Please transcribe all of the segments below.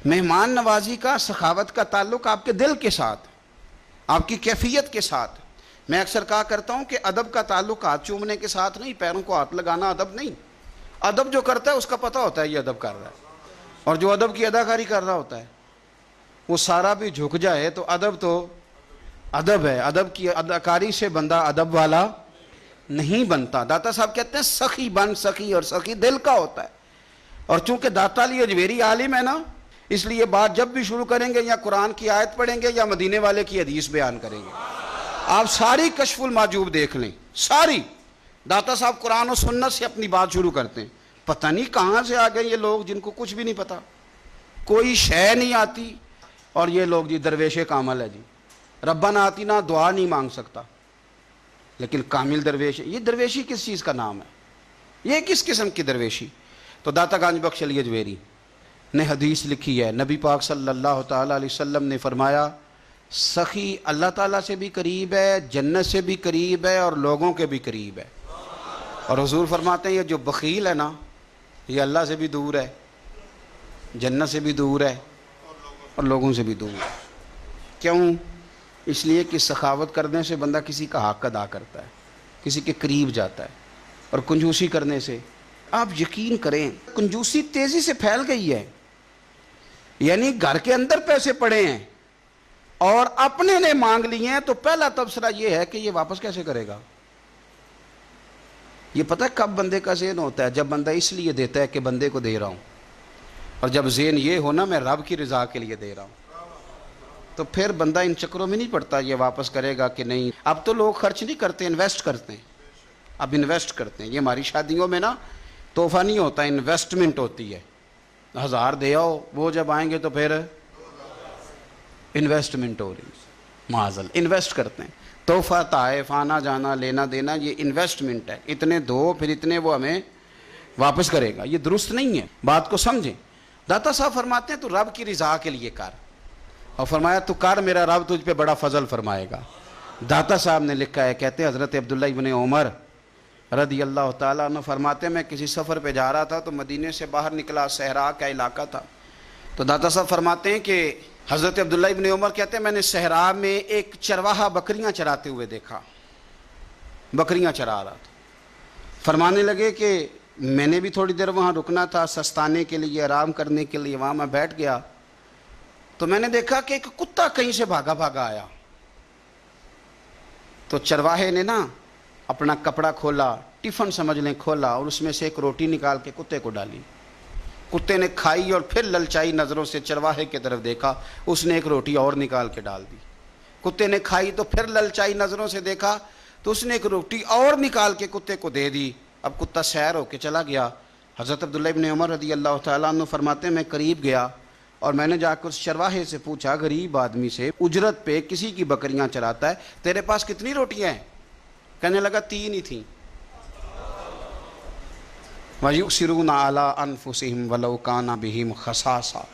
مہمان نوازی کا، سخاوت کا تعلق آپ کے دل کے ساتھ، آپ کی کیفیت کے ساتھ۔ میں اکثر کہا کرتا ہوں کہ ادب کا تعلق ہاتھ چومنے کے ساتھ نہیں، پیروں کو ہاتھ لگانا ادب نہیں۔ ادب جو کرتا ہے اس کا پتہ ہوتا ہے یہ ادب کر رہا ہے، اور جو ادب کی اداکاری کر رہا ہوتا ہے وہ سارا بھی جھک جائے تو ادب ہے۔ ادب کی اداکاری سے بندہ ادب والا نہیں بنتا۔ داتا صاحب کہتے ہیں سخی بن، سخی، اور سخی دل کا ہوتا ہے۔ اور چونکہ داتا علی اجمیری عالم ہے نا، اس لیے بات جب بھی شروع کریں گے یا قرآن کی آیت پڑھیں گے یا مدینے والے کی حدیث بیان کریں گے۔ آپ ساری کشف المحجوب دیکھ لیں، ساری۔ داتا صاحب قرآن و سنت سے اپنی بات شروع کرتے ہیں۔ پتہ نہیں کہاں سے آ گئے یہ لوگ جن کو کچھ بھی نہیں پتا، کوئی شے نہیں آتی، اور یہ لوگ جی درویش کامل ہے جی، ربنا آتینا دعا نہیں مانگ سکتا لیکن کامل درویش ہے۔ یہ درویشی کس چیز کا نام ہے؟ یہ کس قسم کی درویشی؟ تو داتا گنج بخش علی اجمیری نے حدیث لکھی ہے، نبی پاک صلی اللہ تعالیٰ علیہ وسلم نے فرمایا سخی اللہ تعالیٰ سے بھی قریب ہے، جنت سے بھی قریب ہے، اور لوگوں کے بھی قریب ہے۔ اور حضور فرماتے ہیں یہ جو بخیل ہے نا، یہ اللہ سے بھی دور ہے، جنت سے بھی دور ہے، اور لوگوں سے بھی دور ہے۔ کیوں؟ اس لیے کہ سخاوت کرنے سے بندہ کسی کا حق ادا کرتا ہے، کسی کے قریب جاتا ہے، اور کنجوسی کرنے سے آپ یقین کریں کنجوسی تیزی سے پھیل گئی ہے۔ یعنی گھر کے اندر پیسے پڑے ہیں اور اپنے نے مانگ لیے ہیں تو پہلا تبصرہ یہ ہے کہ یہ واپس کیسے کرے گا۔ یہ پتہ ہے کب بندے کا ذہن ہوتا ہے؟ جب بندہ اس لیے دیتا ہے کہ بندے کو دے رہا ہوں، اور جب ذہن یہ ہونا میں رب کی رضا کے لیے دے رہا ہوں، تو پھر بندہ ان چکروں میں نہیں پڑتا یہ واپس کرے گا کہ نہیں۔ اب تو لوگ خرچ نہیں کرتے، انویسٹ کرتے ہیں۔ اب انویسٹ کرتے ہیں۔ یہ ہماری شادیوں میں نا تحفہ نہیں ہوتا، انویسٹمنٹ ہوتی ہے۔ 1000 دے آؤ، وہ جب آئیں گے تو پھر انویسٹمنٹ ہو رہی ہے، معاذ اللہ، انویسٹ کرتے ہیں۔ تحفہ، تحائف، آنا جانا، لینا دینا، یہ انویسٹمنٹ ہے۔ اتنے دو پھر اتنے وہ ہمیں واپس کرے گا، یہ درست نہیں ہے۔ بات کو سمجھیں۔ داتا صاحب فرماتے ہیں تو رب کی رضا کے لیے کر، اور فرمایا تو کر، میرا رب تجھ پہ بڑا فضل فرمائے گا۔ داتا صاحب نے لکھا ہے، کہتے ہیں حضرت عبداللہ ابن عمر رضی اللہ تعالیٰ عنہ فرماتے ہیں میں کسی سفر پہ جا رہا تھا تو مدینے سے باہر نکلا، صحرا کا علاقہ تھا۔ تو داتا صاحب فرماتے ہیں کہ حضرت عبداللہ ابن عمر کہتے ہیں میں نے صحرا میں ایک چرواہا بکریاں چراتے ہوئے دیکھا، بکریاں چرا رہا تھا۔ فرمانے لگے کہ میں نے بھی تھوڑی دیر وہاں رکنا تھا سستانے کے لیے، آرام کرنے کے لیے، وہاں میں بیٹھ گیا تو میں نے دیکھا کہ ایک کتا کہیں سے بھاگا بھاگا آیا۔ تو چرواہے نے نا اپنا کپڑا کھولا، ٹفن سمجھ لیں کھولا، اور اس میں سے ایک روٹی نکال کے کتے کو ڈالی۔ کتے نے کھائی اور پھر للچائی نظروں سے چرواہے کی طرف دیکھا، اس نے ایک روٹی اور نکال کے ڈال دی۔ کتے نے کھائی تو پھر للچائی نظروں سے دیکھا تو اس نے ایک روٹی اور نکال کے کتے کو دے دی۔ اب کتا سیر ہو کے چلا گیا۔ حضرت عبداللہ ابن عمر رضی اللہ تعالیٰ عنہ فرماتے ہیں میں قریب گیا اور میں نے جا کر اس چرواہے سے پوچھا، غریب آدمی سے، اجرت پہ کسی کی بکریاں چراتا ہے، تیرے پاس کتنی روٹیاں ہیں؟ کہنے لگا 3 ہی تھیں۔ وَيُؤْثِرُونَ عَلَىٰ أَنفُسِهِمْ وَلَوْ كَانَ بِهِمْ خَصَاصَةٌ۔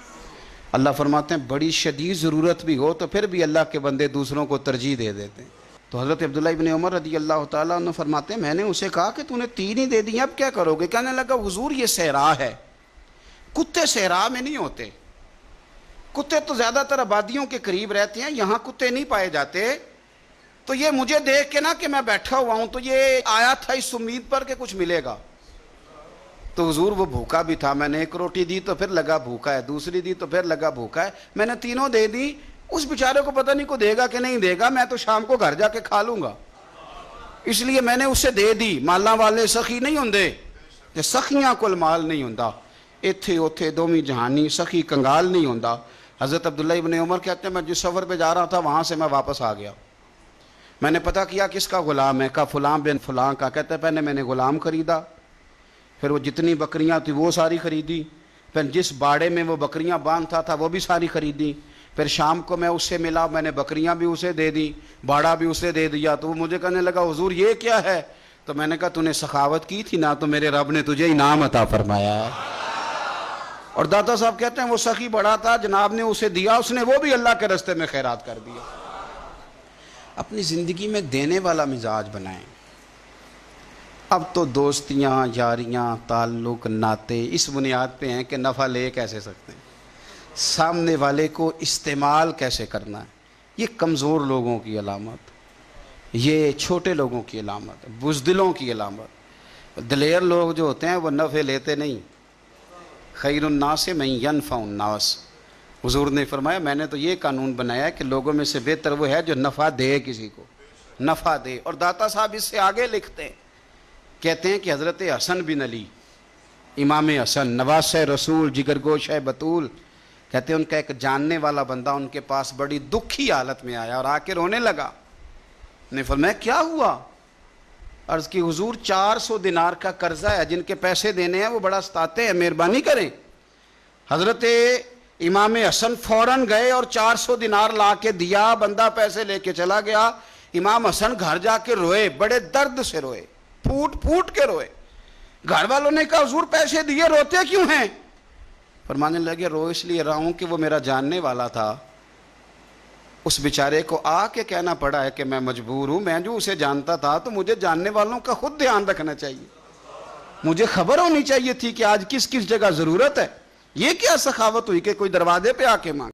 اللہ فرماتے ہیں بڑی شدید ضرورت بھی ہو تو پھر بھی اللہ کے بندے دوسروں کو ترجیح دے دیتے ہیں۔ تو حضرت عبداللہ ابن عمر رضی اللہ تعالیٰ عنہ فرماتے ہیں میں نے اسے کہا کہ تو نے 3 ہی دے دی، اب کیا کرو گے؟ کہنے لگا حضور یہ صحرا ہے، کتے صحرا میں نہیں ہوتے، کتے تو زیادہ تر آبادیوں کے قریب رہتے ہیں، یہاں کتے نہیں پائے جاتے۔ تو یہ مجھے دیکھ کے نا کہ میں بیٹھا ہوا ہوں تو یہ آیا تھا اس امید پر کہ کچھ ملے گا۔ تو حضور وہ بھوکا بھی تھا، میں نے ایک روٹی دی تو پھر لگا بھوکا ہے، دوسری دی تو پھر لگا بھوکا ہے، میں نے تینوں دے دی۔ اس بیچارے کو پتہ نہیں کو دے گا کہ نہیں دے گا، میں تو شام کو گھر جا کے کھا لوں گا، اس لیے میں نے اسے دے دی۔ مالاں والے سخی نہیں ہوندے کہ سخیاں کول مال نہیں ہوندا، ایتھے اوتھے دوویں جہانی سخی کنگال نہیں ہوندا۔ حضرت عبداللہ ابن عمر کہتے ہیں میں جس سفر پہ جا رہا تھا وہاں سے میں واپس آ گیا، میں نے پتہ کیا کس کا غلام ہے، کہا فلاں بن فلاں کا۔ کہتے ہیں پہلے میں نے غلام خریدا، پھر وہ جتنی بکریاں تھیں وہ ساری خریدی، پھر جس باڑے میں وہ بکریاں باندھتا تھا وہ بھی ساری خریدی، پھر شام کو میں اس سے ملا، میں نے بکریاں بھی اسے دے دی، باڑا بھی اسے دے دیا۔ تو وہ مجھے کہنے لگا حضور یہ کیا ہے؟ تو میں نے کہا تو نے سخاوت کی تھی نا تو میرے رب نے تجھے انعام عطا فرمایا۔ اور داتا صاحب کہتے ہیں وہ سخی بڑا تھا، جناب نے اسے دیا، اس نے وہ بھی اللہ کے راستے میں خیرات کر دیا۔ اپنی زندگی میں دینے والا مزاج بنائیں۔ اب تو دوستیاں، یاریاں، تعلق، ناطے اس بنیاد پہ ہیں کہ نفع لے کیسے سکتے ہیں۔ سامنے والے کو استعمال کیسے کرنا ہے، یہ کمزور لوگوں کی علامت، یہ چھوٹے لوگوں کی علامت، بزدلوں کی علامت۔ دلیر لوگ جو ہوتے ہیں وہ نفع لیتے نہیں۔ خیر الناس من ینفع الناس، حضور نے فرمایا میں نے تو یہ قانون بنایا ہے کہ لوگوں میں سے بہتر وہ ہے جو نفع دے، کسی کو نفع دے۔ اور داتا صاحب اس سے آگے لکھتے ہیں، کہتے ہیں کہ حضرت حسن بن علی، امام حسن نواسہ رسول، جگر گوش ہے بطول، کہتے ہیں ان کا ایک جاننے والا بندہ ان کے پاس بڑی دکھی حالت میں آیا اور آ کے رونے لگا۔ نے فرمایا کیا ہوا؟ عرض کی حضور 400 دینار کا قرضہ ہے، جن کے پیسے دینے ہیں وہ بڑا ستاتے ہیں، مہربانی کریں۔ حضرت امام حسن فوراً گئے اور 400 دینار لا کے دیا، بندہ پیسے لے کے چلا گیا۔ امام حسن گھر جا کے روئے، بڑے درد سے روئے، پھوٹ پھوٹ کے روئے۔ گھر والوں نے کہا حضور پیسے دیے، روتے کیوں ہیں؟ فرمانے لگے رو اس لیے رہا ہوں کہ وہ میرا جاننے والا تھا، اس بیچارے کو آ کے کہنا پڑا ہے کہ میں مجبور ہوں، میں جو اسے جانتا تھا تو مجھے جاننے والوں کا خود دھیان رکھنا چاہیے، مجھے خبر ہونی چاہیے تھی کہ آج کس کس جگہ ضرورت ہے۔ یہ کیا سخاوت ہوئی کہ کوئی دروازے پہ آ کے مانگ